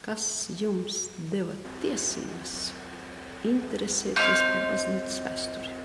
kas jums deva tiesības interesēties par baznīcas vēsturi?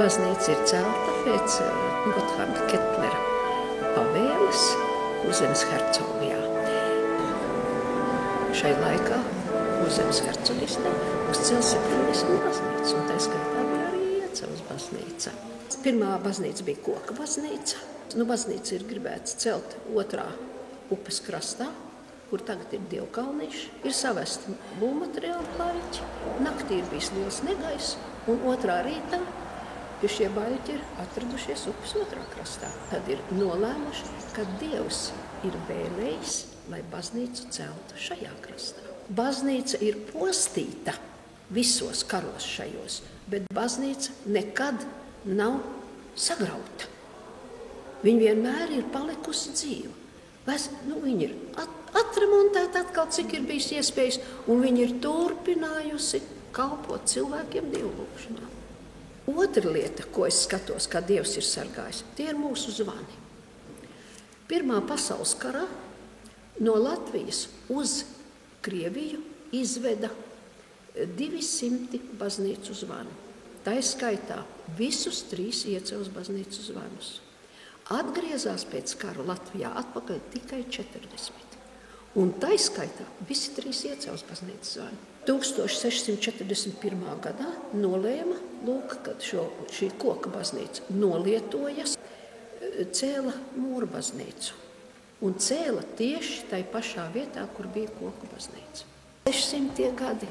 Baznīca ir celta pēc Gotthārda Ketlera pavēles Kurzemes hercogijā. Šai laikā Kurzemes hercogistē uzcēla 70 baznīcas, un tā skaitā bija arī Iecavas baznīca. Pirmā baznīca bija koka baznīca. Baznīca ir gribēts celt otrā upes krastā, kur tagad ir dievkalnīši, ir savesti būvmateriāli klāriķi, naktī ir bijis liels negaiss, un otrā rītā šie baļķi ir atradušies upes otrā krastā. Tad ir nolēmuši, ka Dievs ir vēlējis, lai baznīcu celtu šajā krastā. Baznīca ir postīta visos karos šajos, bet baznīca nekad nav sagrauta. Viņa vienmēr ir palikusi dzīva. Viņa ir atremontēta atkal, cik ir bijis iespējas, un viņa ir turpinājusi kalpot cilvēkiem dievlūgšanā. Otra lieta, ko es skatos, kā Dievs ir sargājis, tie ir mūsu zvani. Pirmā pasaules karā no Latvijas uz Krieviju izveda 200 baznīcu zvanu. Tā skaitā visus 3 Iecavas baznīcu zvanus. Atgriezās pēc kara Latvijā atpakaļ tikai 40. Un tā skaitā visi 3 Iecavas baznīcas zvani. 1641. gadā nolēma, kad šī koka baznīca nolietojas, cēla mūra baznīcu. Un cēla tieši tai pašā vietā, kur bija koku baznīca. 600. gadi,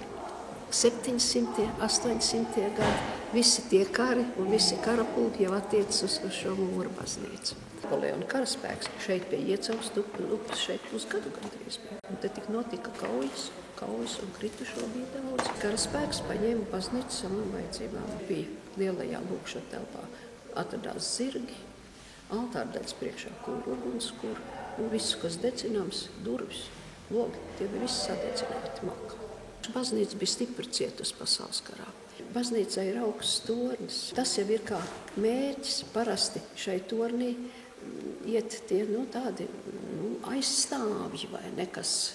700., 800. gadi, visi tie kari un visi karapulki jau attiecas uz šo mūra baznīcu. Napoleona karaspēks šeit pie Iecavas upes šeit pusgadu gandrīz bija. Un te tik notika kaujas un kritušo bija daudz. Karaspēks paņēma baznīcu savām vajadzībām. Bija lielajā lūkšana telpā atradās zirgi, altārdaļas priekšā kūra ugunskura, un visu, kas dedzināms, durvis, logi, tie bija visi sadedzināti malkā. Baznīca bija stipri cietusi pasaules karā. Baznīcai ir augsts tornis. Tas jau ir kā mērķis. Parasti šai tornī iet tie tādi aizstāvji vai nekas,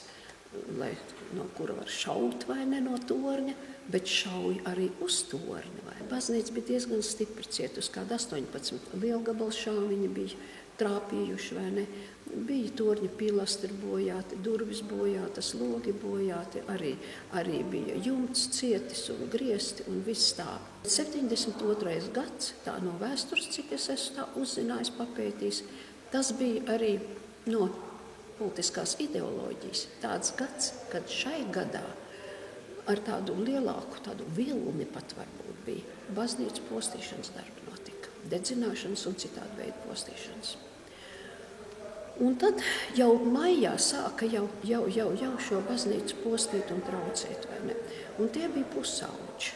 no kura var šaut vai ne no torņa, bet šauj arī uz torni. Baznīca bija diezgan stipri cietusi, kāda 18 lielgabalšāviņi bija trāpījuši vai ne. Bija torņa pilastri bojāti, durvis bojātas, logi bojāti, arī bija jumts cietis un griesti un viss tā. 72. gads, tā no vēstures, cik es esmu tā uzzinājis, papētījis, tas bija arī no politiskās ideoloģijas tāds gads, kad šai gadā ar tādu lielāku vilni pat varbūt bija baznīcas postīšanas darbi notika, dedzināšanas un citādi veidu postīšanas. Un tad jau maijā sāka jau šo baznīcu postīt un traucēt, vai ne? Un tie bija pusauģi.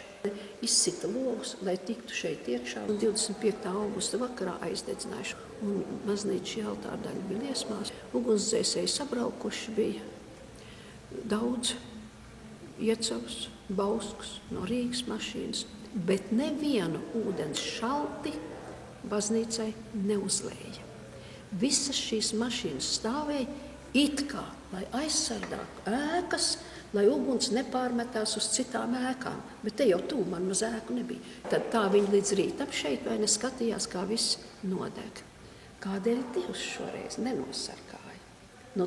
Izsita logus, lai tiktu šeit iekšā, un 25. augusta vakarā aizdedzinājuši. Un baznīca šī altārdaļa bija liesmās. Ugunsdzēsēji sabraukuši bija daudz Iecavas, Bauskas, no Rīgas mašīnas. bet nevienu ūdens šalti baznīcai neuzlēja. Visas šīs mašīnas stāvēja it kā, lai aizsargātu ēkas, lai uguns nepārmetās uz citām ēkām, bet te jau tuvu man maz ēku nebija. Tad tā viņi līdz rītam šeit vai neskatījās, kā viss nodeg. Kādēļ Dievs šoreiz nenosargāja?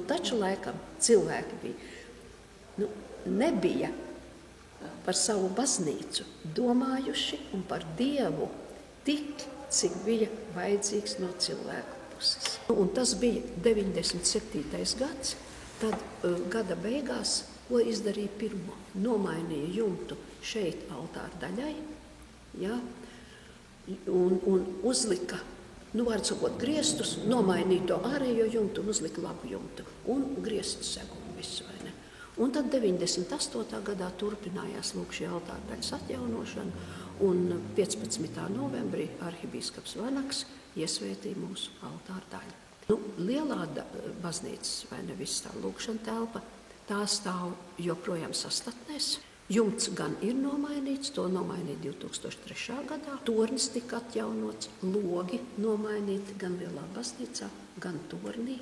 Taču laikam cilvēki bija, nebija par savu baznīcu domājuši un par Dievu tik, cik bija vajadzīgs no cilvēku puses. Un tas bija 97. gads, tad gada beigās, ko izdarīja pirmo? Nomainīja jumtu šeit altāra daļai, ja, un uzlika, var sakot, griestus, nomainīja to ārējo jumtu un uzlika labu jumtu un griestu segumu visu, vai ne? Un tad 98. gadā turpinājās lūk šī altāra daļas atjaunošana, un 15. novembrī arhibīskaps Vanaks iesvētīja mūsu altāra daļu. Lielā baznīcas, vai ne, viss tā lūkšana telpa, tā stāv joprojām sastatnēs. Jumts gan ir nomainīts, to nomainīja 2003. gadā. Tornis tika atjaunots, logi nomainīti gan lielā baznīcā, gan tornī.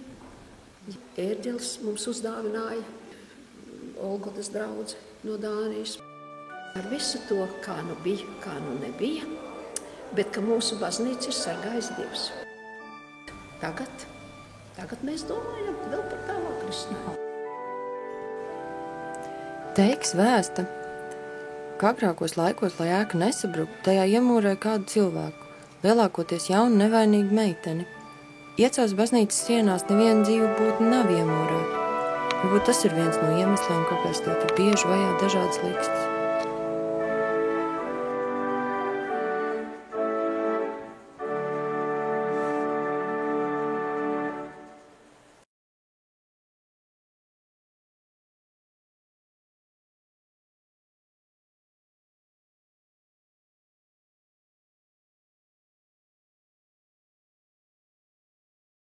Ērģelis mums uzdāvināja Olgotas draudze no Dānijas. Ar visu to, kā nu bija, kā nu nebija, bet ka mūsu baznīca ir sargājis Dievs. Tagad mēs domājam vēl par tālāk risinājumu. Teiks vēsta, ka agrākos laikos, lai ēka nesabruktu, tajā iemūrēja kādu cilvēku, lielākoties jaunu nevainīgu meiteni. Iecās baznīcas sienās neviena dzīva būtne nav iemūrēta. Varbūt tas ir viens no iemesliem, kāpēc to tik bieži vajā dažādas likstas.